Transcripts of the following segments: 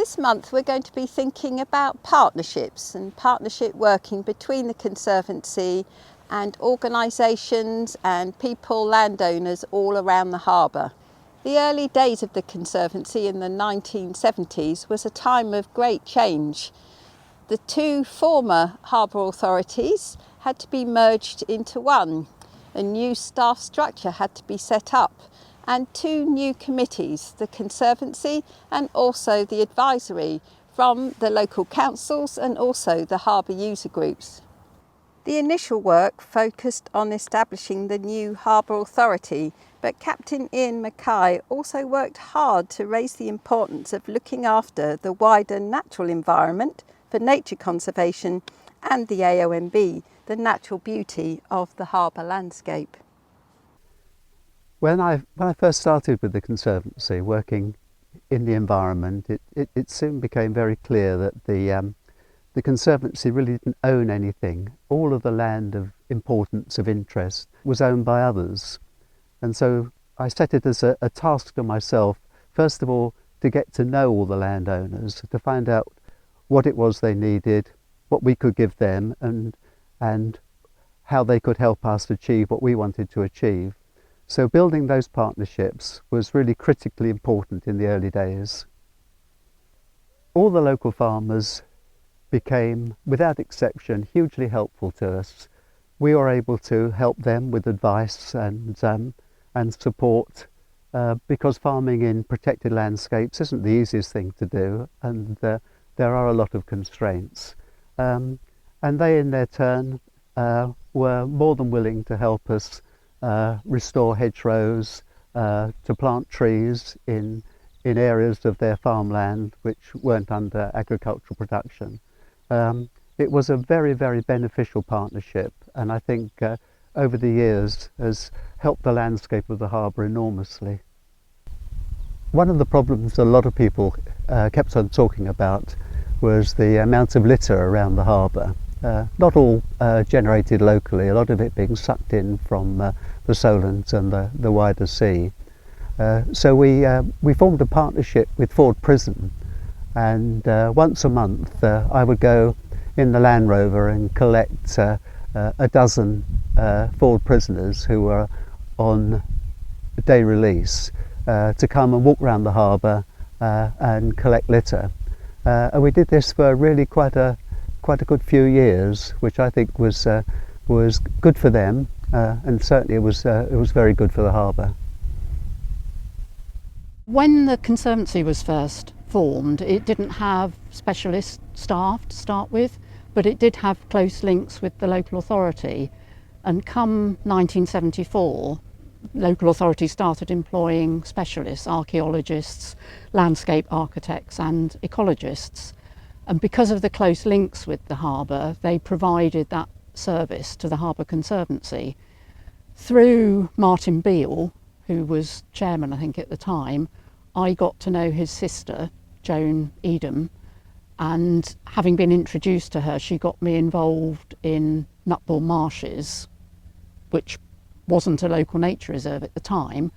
This month we're going to be thinking about partnerships and partnership working between the Conservancy and organisations and people, landowners all around the harbour. The early days of the Conservancy in the 1970s was a time of great change. The two former harbour authorities had to be merged into one. A new staff structure had to be set up and two new committees, the Conservancy and also the advisory from the local councils and also the harbour user groups. The initial work focused on establishing the new harbour authority, but Captain Ian Mackay also worked hard to raise the importance of looking after the wider natural environment for nature conservation and the AONB, the natural beauty of the harbour landscape. When I first started with the Conservancy, working in the environment, it soon became very clear that the Conservancy really didn't own anything. All of the land of importance, of interest, was owned by others. And so I set it as a task to myself, first of all, to get to know all the landowners, to find out what it was they needed, what we could give them, and how they could help us achieve what we wanted to achieve. So building those partnerships was really critically important in the early days. All the local farmers became, without exception, hugely helpful to us. We were able to help them with advice and support because farming in protected landscapes isn't the easiest thing to do, and there are a lot of constraints. And they in their turn were more than willing to help us restore hedgerows, to plant trees in areas of their farmland which weren't under agricultural production. It was a very, very beneficial partnership, and I think over the years has helped the landscape of the harbour enormously. One of the problems a lot of people kept on talking about was the amount of litter around the harbour. Not all generated locally, a lot of it being sucked in from the Solent and the wider sea. So we formed a partnership with Ford Prison, and once a month I would go in the Land Rover and collect a dozen Ford prisoners who were on day release to come and walk around the harbour and collect litter. And we did this for really quite a good few years, which I think was good for them, and certainly it was very good for the harbour. When the Conservancy was first formed, it didn't have specialist staff to start with, but it did have close links with the local authority. And come 1974, local authority started employing specialists, archaeologists, landscape architects and ecologists. And because of the close links with the harbour, they provided that service to the Harbour Conservancy. Through Martin Beale, who was chairman I think at the time, I got to know his sister, Joan Edam, and having been introduced to her, she got me involved in Nutbourne Marshes, which wasn't a local nature reserve at the time,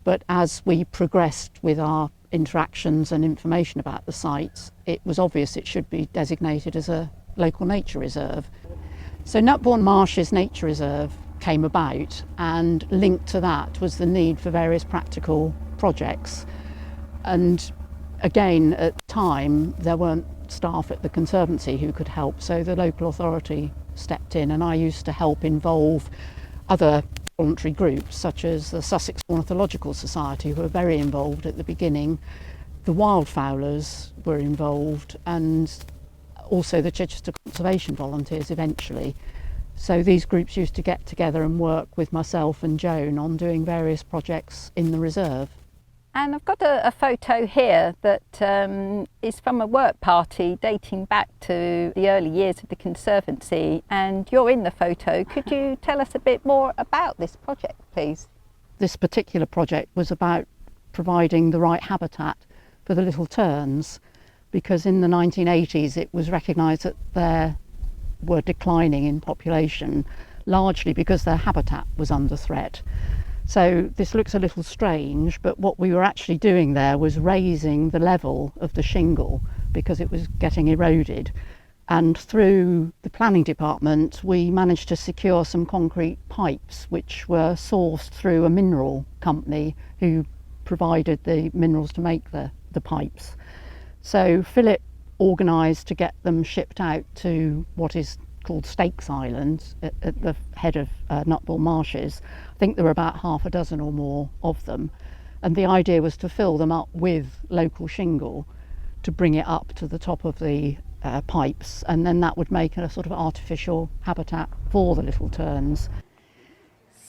but as we progressed with our interactions and information about the sites, it was obvious it should be designated as a local nature reserve. So Nutbourne Marshes Nature Reserve came about, and linked to that was the need for various practical projects. And again, at the time, there weren't staff at the Conservancy who could help, so the local authority stepped in, and I used to help involve other voluntary groups such as the Sussex Ornithological Society, who were very involved at the beginning. The wildfowlers were involved, and also the Chichester Conservation Volunteers eventually. So these groups used to get together and work with myself and Joan on doing various projects in the reserve. And I've got a photo here that is from a work party dating back to the early years of the Conservancy, and you're in the photo. Could you tell us a bit more about this project, please? This particular project was about providing the right habitat for the little terns, because in the 1980s it was recognised that they were declining in population, largely because their habitat was under threat. So this looks a little strange, but what we were actually doing there was raising the level of the shingle because it was getting eroded. And through the planning department, we managed to secure some concrete pipes which were sourced through a mineral company who provided the minerals to make the pipes. So Philip organised to get them shipped out to what is called Stakes Island at the head of Nutbull Marshes. I think there were about half a dozen or more of them. And the idea was to fill them up with local shingle to bring it up to the top of the pipes, and then that would make a sort of artificial habitat for the little terns.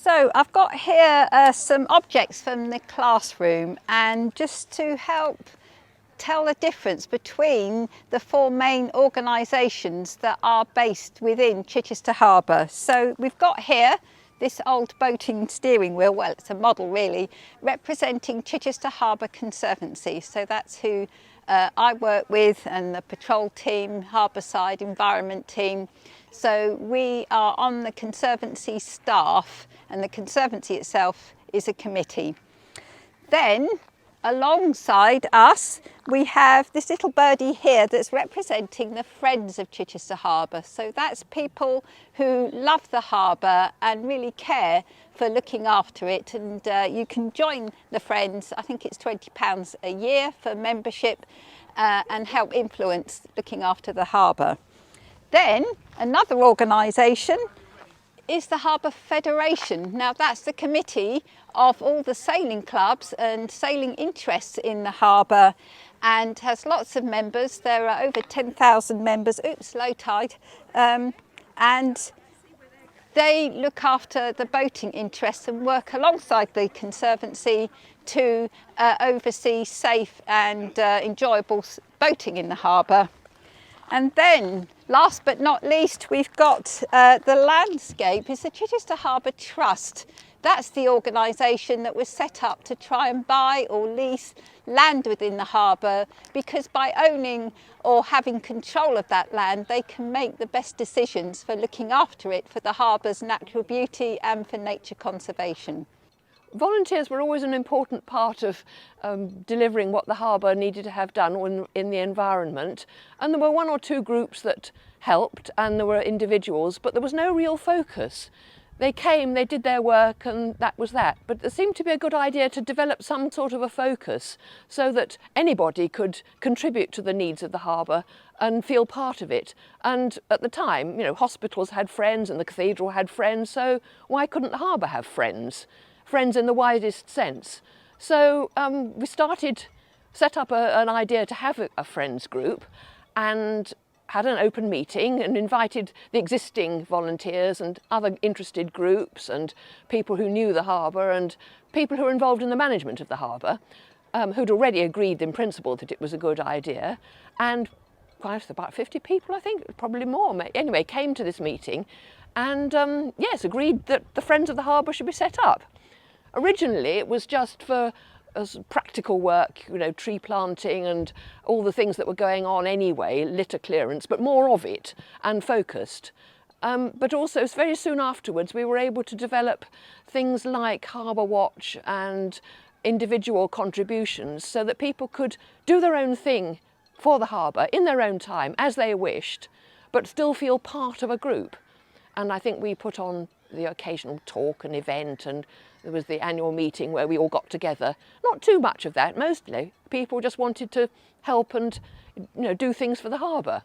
So I've got here some objects from the classroom, and just to help tell the difference between the four main organisations that are based within Chichester Harbour. So we've got here this old boating steering wheel, well, it's a model really, representing Chichester Harbour Conservancy. So that's who I work with, and the patrol team, harbourside environment team. So we are on the Conservancy staff, and the Conservancy itself is a committee. Then alongside us we have this little birdie here that's representing the Friends of Chichester Harbour. So that's people who love the harbour and really care for looking after it, and you can join the Friends. I think it's £20 a year for membership and help influence looking after the harbour. Then another organisation is the Harbour Federation. Now that's the committee of all the sailing clubs and sailing interests in the harbour, and has lots of members. There are over 10,000 members. Oops, low tide. And they look after the boating interests and work alongside the Conservancy to oversee safe and enjoyable boating in the harbour. And then, last but not least, we've got the landscape is the Chichester Harbour Trust. That's the organisation that was set up to try and buy or lease land within the harbour, because by owning or having control of that land, they can make the best decisions for looking after it for the harbour's natural beauty and for nature conservation. Volunteers were always an important part of delivering what the harbour needed to have done in the environment, and there were one or two groups that helped and there were individuals, but there was no real focus. They came, they did their work, and that was that. But it seemed to be a good idea to develop some sort of a focus so that anybody could contribute to the needs of the harbour and feel part of it. And at the time, you know, hospitals had friends and the cathedral had friends, so why couldn't the harbour have friends? Friends in the widest sense. So we set up an idea to have a friends group, and had an open meeting and invited the existing volunteers and other interested groups and people who knew the harbour and people who were involved in the management of the harbour, who'd already agreed in principle that it was a good idea. And quite about 50 people, I think, probably more, anyway, came to this meeting and yes, agreed that the Friends of the Harbour should be set up. Originally it was just for as practical work, you know, tree planting and all the things that were going on anyway, litter clearance, but more of it and focused. But also very soon afterwards we were able to develop things like Harbour Watch and individual contributions so that people could do their own thing for the harbour in their own time as they wished, but still feel part of a group. And I think we put on the occasional talk and event, and there was the annual meeting where we all got together. Not too much of that, mostly. People just wanted to help and, you know, do things for the harbour.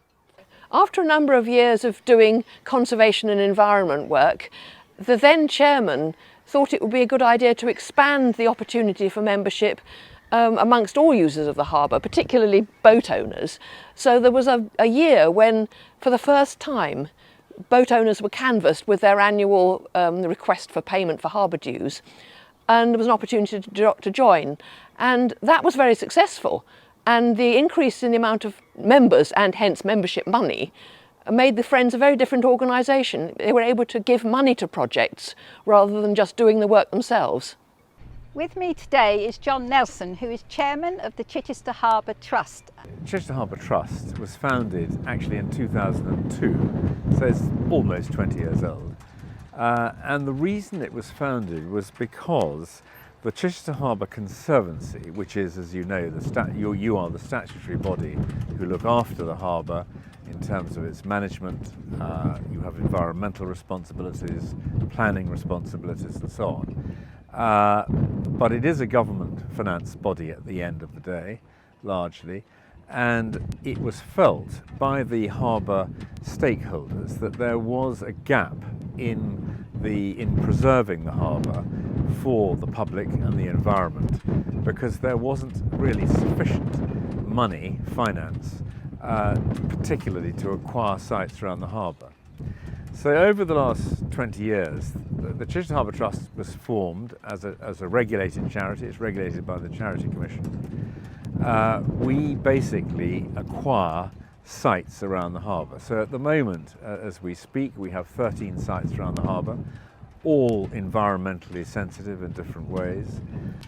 After a number of years of doing conservation and environment work, the then chairman thought it would be a good idea to expand the opportunity for membership amongst all users of the harbour, particularly boat owners. So there was a year when, for the first time, boat owners were canvassed with their annual request for payment for harbour dues, and there was an opportunity to join, and that was very successful. And the increase in the amount of members and hence membership money made the Friends a very different organisation. They were able to give money to projects rather than just doing the work themselves. With me today is John Nelson, who is chairman of the Chichester Harbour Trust. Chichester Harbour Trust was founded actually in 2002, so it's almost 20 years old. And the reason it was founded was because the Chichester Harbour Conservancy, which is, as you know, you are the statutory body who look after the harbour in terms of its management. You have environmental responsibilities, planning responsibilities and so on. But it is a government-financed body at the end of the day, largely. And it was felt by the harbour stakeholders that there was a gap in preserving the harbour for the public and the environment, because there wasn't really sufficient money, finance, particularly to acquire sites around the harbour. So over the last 20 years, the Chichester Harbour Trust was formed as a regulated charity. It's regulated by the Charity Commission. We basically acquire sites around the harbour. So at the moment, as we speak, we have 13 sites around the harbour, all environmentally sensitive in different ways.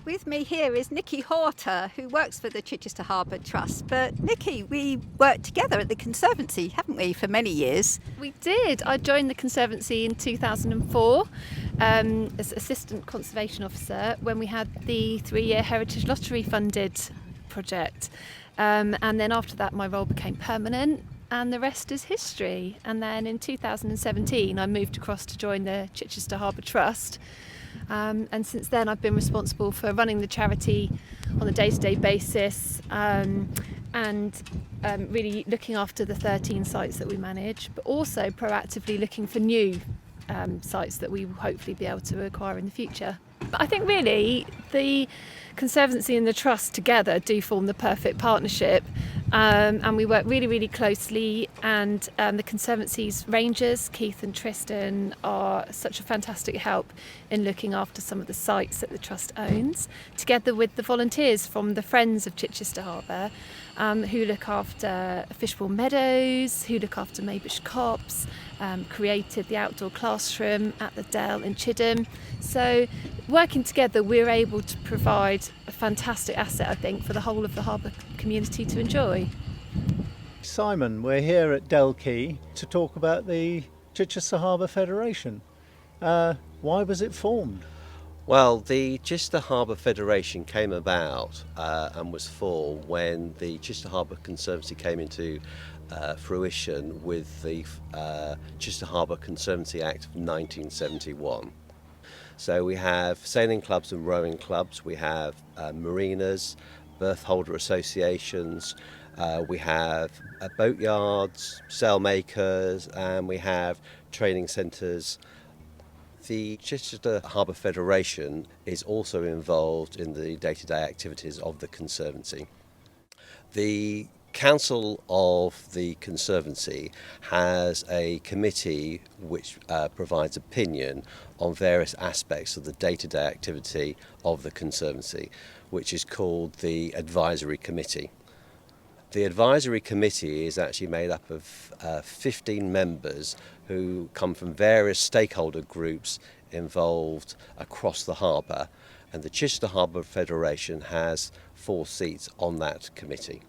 With me here is Nicky Horter, who works for the Chichester Harbour Trust. But Nicky, we worked together at the Conservancy, haven't we, for many years? We did. I joined the Conservancy in 2004 as Assistant Conservation Officer when we had the 3-year Heritage Lottery funded project. And then after that my role became permanent, and the rest is history. And then in 2017 I moved across to join the Chichester Harbour Trust, and since then I've been responsible for running the charity on a day-to-day basis, and really looking after the 13 sites that we manage, but also proactively looking for new sites that we will hopefully be able to acquire in the future. But I think really the Conservancy and the Trust together do form the perfect partnership, and we work really, really closely, and the Conservancy's rangers, Keith and Tristan, are such a fantastic help in looking after some of the sites that the Trust owns, together with the volunteers from the Friends of Chichester Harbour, who look after Fishbourne Meadows, who look after Maybush Copse, created the outdoor classroom at the Dell in Chidham. So working together, we're able to provide a fantastic asset, I think, for the whole of the harbour community to enjoy. Simon, we're here at Dell Quay to talk about the Chichester Harbour Federation. Why was it formed? Well, the Chichester Harbour Federation came about and was formed when the Chichester Harbour Conservancy came into fruition with the Chichester Harbour Conservancy Act of 1971. So we have sailing clubs and rowing clubs, we have marinas, berth holder associations, we have boatyards, sailmakers, and we have training centres. The Chichester Harbour Federation is also involved in the day-to-day activities of the Conservancy. The Council of the Conservancy has a committee which provides opinion on various aspects of the day-to-day activity of the Conservancy, which is called the Advisory Committee. The Advisory Committee is actually made up of 15 members who come from various stakeholder groups involved across the harbour, and the Chichester Harbour Federation has 4 seats on that committee.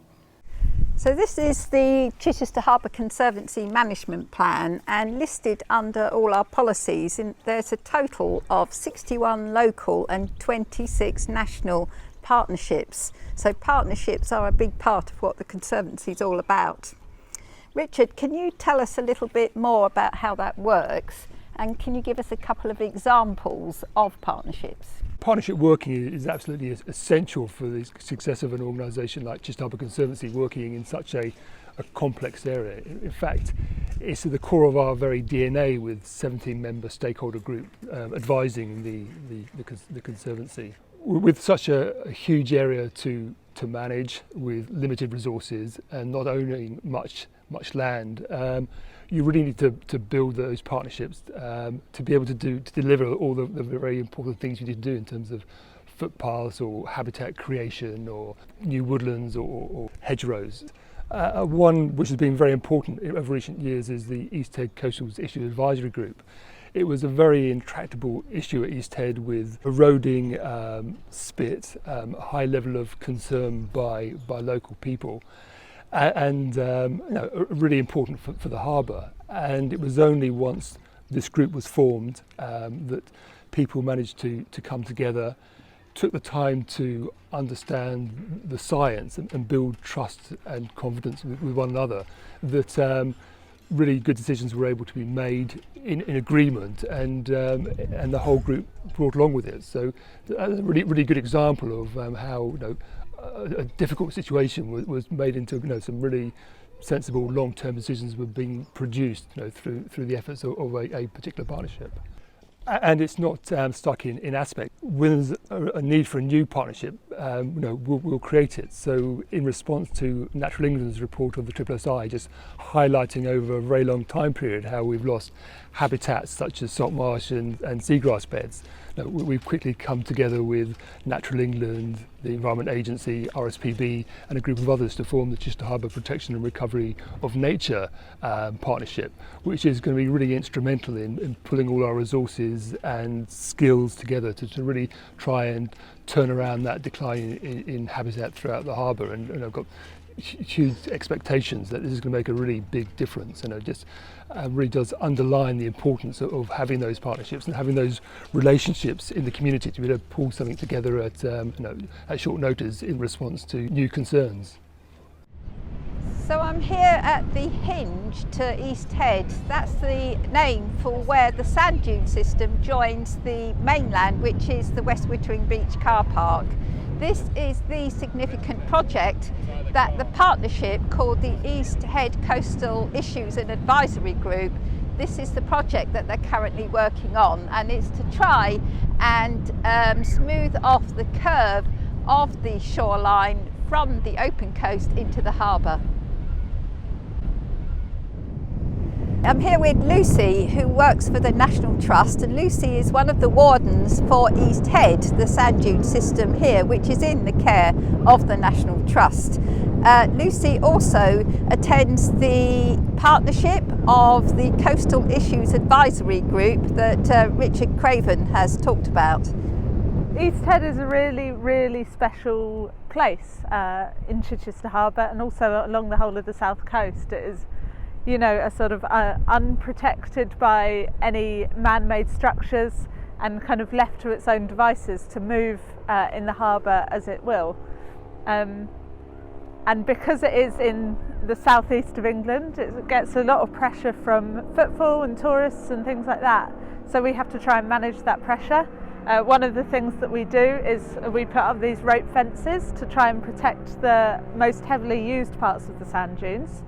So this is the Chichester Harbour Conservancy Management Plan, and listed under all our policies, there's a total of 61 local and 26 national partnerships. So partnerships are a big part of what the Conservancy is all about. Richard, can you tell us a little bit more about how that works, and can you give us a couple of examples of partnerships? Partnership working is absolutely essential for the success of an organisation like Chichester Harbour Conservancy, working in such a complex area. In fact, it's at the core of our very DNA, with 17-member stakeholder group advising the Conservancy. With such a huge area to manage, with limited resources and not owning much land, you really need to build those partnerships to be able to deliver all the very important things you need to do in terms of footpaths or habitat creation or new woodlands or hedgerows. One which has been very important over recent years is the East Head Coastal Issue Advisory Group. It was a very intractable issue at East Head, with eroding spit, high level of concern by local people, and really important for the harbour. And it was only once this group was formed, that people managed to come together, took the time to understand the science and build trust and confidence with one another, that really good decisions were able to be made in agreement, and the whole group brought along with it. So that's a really good example of how a difficult situation was made into some really sensible long-term decisions were being produced through the efforts of a particular partnership. And it's not stuck in aspect. When there's a need for a new partnership, we'll create it. So in response to Natural England's report of the SSSI, just highlighting over a very long time period how we've lost habitats such as salt marsh and seagrass beds, we've quickly come together with Natural England, the Environment Agency, RSPB and a group of others to form the Chichester Harbour Protection and Recovery of Nature partnership, which is going to be really instrumental in pulling all our resources and skills together to really try and turn around that decline in habitat throughout the harbour. And I've got huge expectations that this is going to make a really big difference, and it just really does underline the importance of having those partnerships and having those relationships in the community to be able to pull something together at short notice in response to new concerns. So I'm here at the hinge to East Head. That's the name for where the sand dune system joins the mainland, which is the West Wittering Beach car park. This is the significant project that the partnership called the East Head Coastal Issues and Advisory Group, this is the project that they're currently working on, and it's to try and smooth off the curve of the shoreline from the open coast into the harbour. I'm here with Lucy, who works for the National Trust, and Lucy is one of the wardens for East Head, the sand dune system here, which is in the care of the National Trust. Lucy also attends the partnership of the Coastal Issues Advisory Group that Richard Craven has talked about. East Head is a really special place in Chichester Harbour, and also along the whole of the south coast. It is, a sort of unprotected by any man-made structures and kind of left to its own devices to move in the harbour as it will. And because it is in the southeast of England, it gets a lot of pressure from footfall and tourists and things like that. So we have to try and manage that pressure. One of the things that we do is we put up these rope fences to try and protect the most heavily used parts of the sand dunes.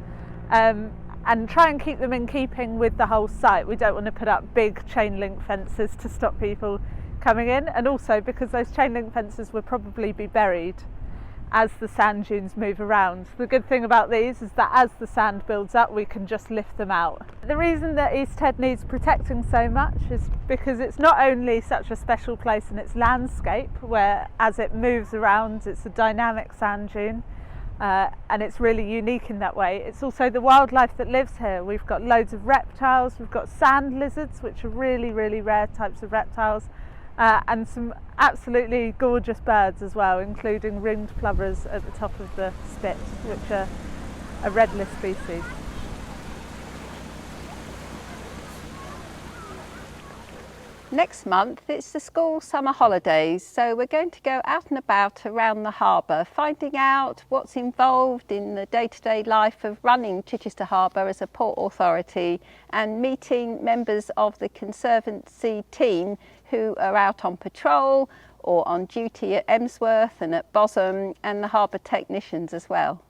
And try and keep them in keeping with the whole site. We don't want to put up big chain link fences to stop people coming in, and also because those chain link fences will probably be buried as the sand dunes move around. The good thing about these is that as the sand builds up, we can just lift them out. The reason that East Head needs protecting so much is because it's not only such a special place in its landscape, where as it moves around it's a dynamic sand dune, and it's really unique in that way. It's also the wildlife that lives here. We've got loads of reptiles, we've got sand lizards, which are really rare types of reptiles, and some absolutely gorgeous birds as well, including ringed plovers at the top of the spit, which are a red list species. Next month it's the school summer holidays, so we're going to go out and about around the harbour, finding out what's involved in the day-to-day life of running Chichester Harbour as a port authority, and meeting members of the Conservancy team who are out on patrol or on duty at Emsworth and at Bosham, and the harbour technicians as well.